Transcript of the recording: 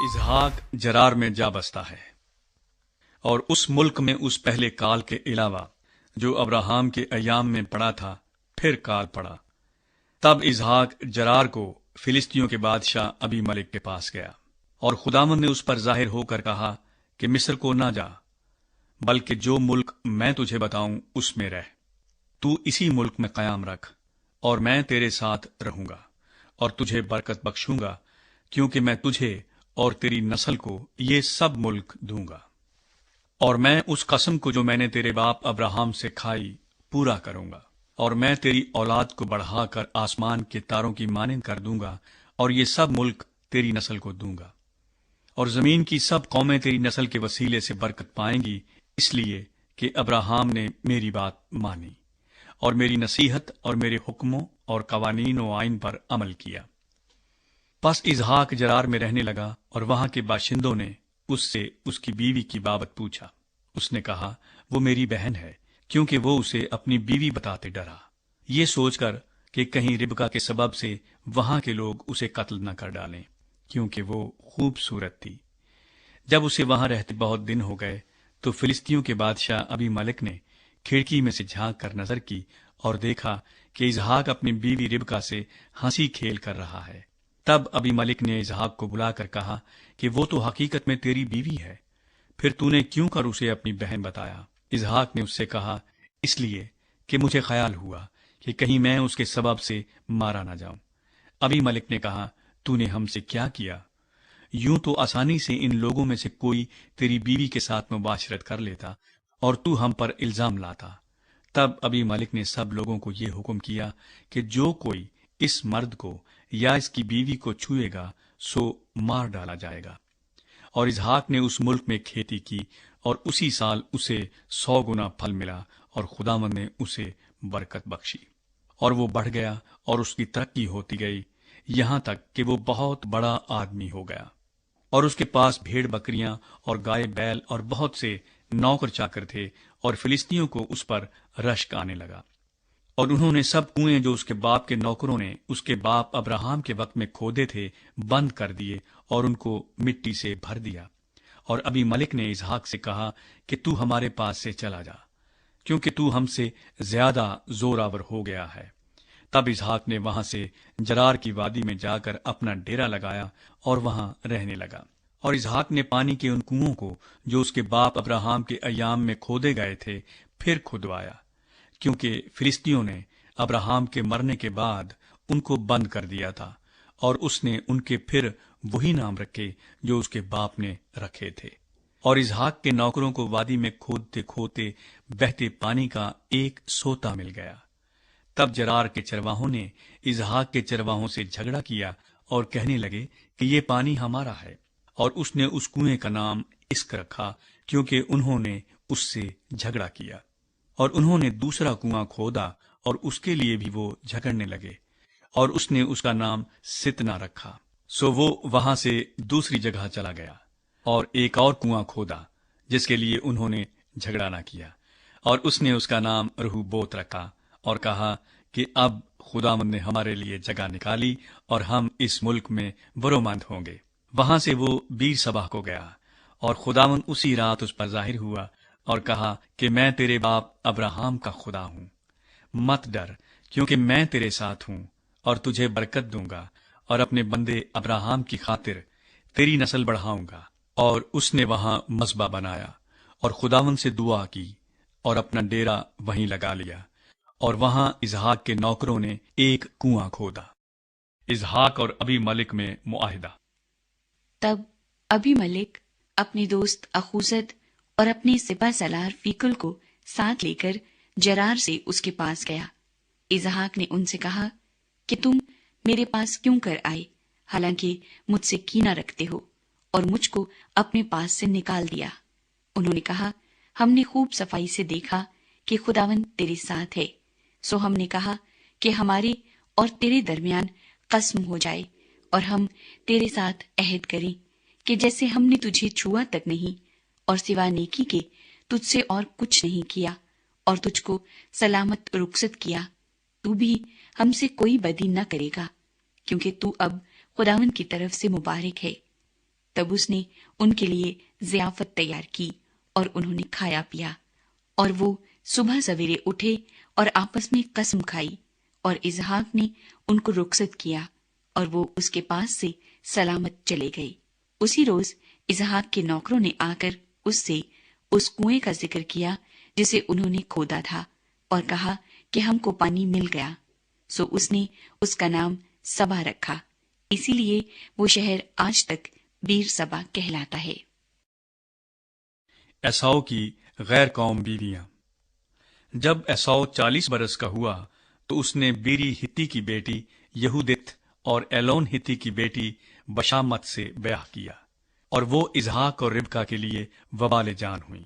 اسحاق جرار میں جا بستا ہے، اور اس ملک میں اس پہلے کال کے علاوہ جو ابراہام کے ایام میں پڑا تھا پھر کال پڑا۔ تب اسحاق جرار کو فلسطینیوں کے بادشاہ ابی ملک کے پاس گیا، اور خداوند نے اس پر ظاہر ہو کر کہا کہ مصر کو نہ جا، بلکہ جو ملک میں تجھے بتاؤں اس میں رہ، تو اسی ملک میں قیام رکھ، اور میں تیرے ساتھ رہوں گا اور تجھے برکت بخشوں گا، کیونکہ میں تجھے اور تیری نسل کو یہ سب ملک دوں گا، اور میں اس قسم کو جو میں نے تیرے باپ ابراہام سے کھائی پورا کروں گا، اور میں تیری اولاد کو بڑھا کر آسمان کے تاروں کی مانند کر دوں گا، اور یہ سب ملک تیری نسل کو دوں گا، اور زمین کی سب قومیں تیری نسل کے وسیلے سے برکت پائیں گی، اس لیے کہ ابراہام نے میری بات مانی اور میری نصیحت اور میرے حکموں اور قوانین و آئین پر عمل کیا۔ پس اسحاق جرار میں رہنے لگا، اور وہاں کے باشندوں نے اس سے اس کی بیوی کی بابت پوچھا۔ اس نے کہا وہ میری بہن ہے، کیونکہ وہ اسے اپنی بیوی بتاتے ڈرا، یہ سوچ کر کہ کہیں ربکا کے سبب سے وہاں کے لوگ اسے قتل نہ کر ڈالیں، کیونکہ وہ خوبصورت تھی۔ جب اسے وہاں رہتے بہت دن ہو گئے تو فلسطینیوں کے بادشاہ ابی ملک نے کھڑکی میں سے جھانک کر نظر کی اور دیکھا کہ اسحاق اپنی بیوی ربکا سے ہنسی کھیل کر رہا ہے۔ تب ابی ملک نے اسحاق کو بلا کر کہا کہ وہ تو حقیقت میں تیری بیوی ہے، پھر تو نے کیوں کر اسے اپنی بہن بتایا؟ اسحاق نے اس سے کہا اس لیے کہ مجھے خیال ہوا کہ کہیں میں اس کے سبب سے مارا نہ جاؤں۔ ابی ملک نے کہا تو نے ہم سے کیا کیا؟ یوں تو آسانی سے ان لوگوں میں سے کوئی تیری بیوی کے ساتھ مباشرت کر لیتا اور تو ہم پر الزام لاتا۔ تب ابی ملک نے سب لوگوں کو یہ حکم کیا کہ جو کوئی اس مرد کو یا اس کی بیوی کو چھوئے گا سو مار ڈالا جائے گا۔ اور اسحاق نے اس ملک میں کھیتی کی، اور اسی سال اسے 100 گنا پھل ملا، اور خداوند نے اسے برکت بخشی، اور وہ بڑھ گیا اور اس کی ترقی ہوتی گئی، یہاں تک کہ وہ بہت بڑا آدمی ہو گیا، اور اس کے پاس بھیڑ بکریاں اور گائے بیل اور بہت سے نوکر چاکر تھے، اور فلسطینیوں کو اس پر رشک آنے لگا۔ اور انہوں نے سب کنویں جو اس کے باپ کے نوکروں نے اس کے باپ ابراہام کے وقت میں کھودے تھے بند کر دیے اور ان کو مٹی سے بھر دیا۔ اور ابی ملک نے اسحاق سے کہا کہ تو ہمارے پاس سے چلا جا، کیونکہ تو ہم سے زیادہ زوراور ہو گیا ہے۔ تب اسحاق نے وہاں سے جرار کی وادی میں جا کر اپنا ڈیرا لگایا اور وہاں رہنے لگا۔ اور اسحاق نے پانی کے ان کنووں کو جو اس کے باپ ابراہام کے ایام میں کھودے گئے تھے پھر کھدوایا، کیونکہ فلسطینیوں نے ابراہام کے مرنے کے بعد ان کو بند کر دیا تھا، اور اس نے ان کے پھر وہی نام رکھے جو اس کے باپ نے رکھے تھے۔ اور اسحاق کے نوکروں کو وادی میں کھودتے کھودتے بہتے پانی کا ایک سوتا مل گیا۔ تب جرار کے چرواہوں نے اسحاق کے چرواہوں سے جھگڑا کیا اور کہنے لگے کہ یہ پانی ہمارا ہے، اور اس نے اس کنویں کا نام اسک رکھا، کیونکہ انہوں نے اس سے جھگڑا کیا۔ اور انہوں نے دوسرا کنواں کھودا، اور اس کے لیے بھی وہ جھگڑنے لگے، اور اس نے اس کا نام ستنا رکھا۔ سو وہ وہاں سے دوسری جگہ چلا گیا اور ایک اور کنواں کھودا جس کے لیے انہوں نے جھگڑا نہ کیا، اور اس نے اس کا نام رہوبوت رکھا، اور کہا کہ اب خداوند نے ہمارے لیے جگہ نکالی اور ہم اس ملک میں برومند ہوں گے۔ وہاں سے وہ بیر سبا کو گیا، اور خداوند اسی رات اس پر ظاہر ہوا اور کہا کہ میں تیرے باپ ابراہام کا خدا ہوں، مت ڈر، کیونکہ میں تیرے ساتھ ہوں اور تجھے برکت دوں گا، اور اپنے بندے ابراہام کی خاطر تیری نسل بڑھاؤں گا۔ اور اس نے وہاں مذبح بنایا اور خداوند سے دعا کی اور اپنا ڈیرا وہیں لگا لیا، اور وہاں اسحاق کے نوکروں نے ایک کنواں کھودا۔ اسحاق اور ابی ملک میں معاہدہ۔ تب ابی ملک اپنے دوست اخوزد اور اپنے سپہ سالار فیکل کو ساتھ لے کر جرار سے اس کے پاس گیا۔ اسحاق نے ان سے کہا کہ تم میرے پاس کیوں کر آئے، حالانکہ مجھ سے کینہ رکھتے ہو اور مجھ کو اپنے پاس سے نکال دیا؟ انہوں نے کہا ہم نے خوب صفائی سے دیکھا کہ خداوند تیرے ساتھ ہے، سو ہم نے کہا کہ ہمارے اور تیرے درمیان قسم ہو جائے، اور ہم تیرے ساتھ عہد کریں کہ جیسے ہم نے تجھے چھوا تک نہیں اور سوا نیکی کے تجھ سے اور کچھ نہیں کیا اور تجھ کو سلامت رخصت کیا، تو بھی ہم سے کوئی بدی نہ کرے گا، کیونکہ تو اب خداوند کی طرف سے مبارک ہے۔ تب اس نے ان کے لیے ضیافت تیار کی اور انہوں نے کھایا پیا، اور وہ صبح سویرے اٹھے اور آپس میں قسم کھائی، اور اسحاق نے ان کو رخصت کیا اور وہ اس کے پاس سے سلامت چلے گئے۔ اسی روز اسحاق کے نوکروں نے آ کر اس سے اس کنویں کا ذکر کیا جسے انہوں نے کھودا تھا، اور کہا کہ ہم کو پانی مل گیا۔ سو اس نے اس کا نام سبا رکھا، اسی لیے وہ شہر آج تک بیر سبا کہلاتا ہے۔ ایساؤ کی غیر قوم بیویاں۔ جب ایساؤ 40 برس کا ہوا تو اس نے بیری ہتی کی بیٹی یہودت اور ایلون ہتی کی بیٹی بشامت سے بیاہ کیا، اور وہ اسحاق اور ربکا کے لیے وبال جان ہوئی۔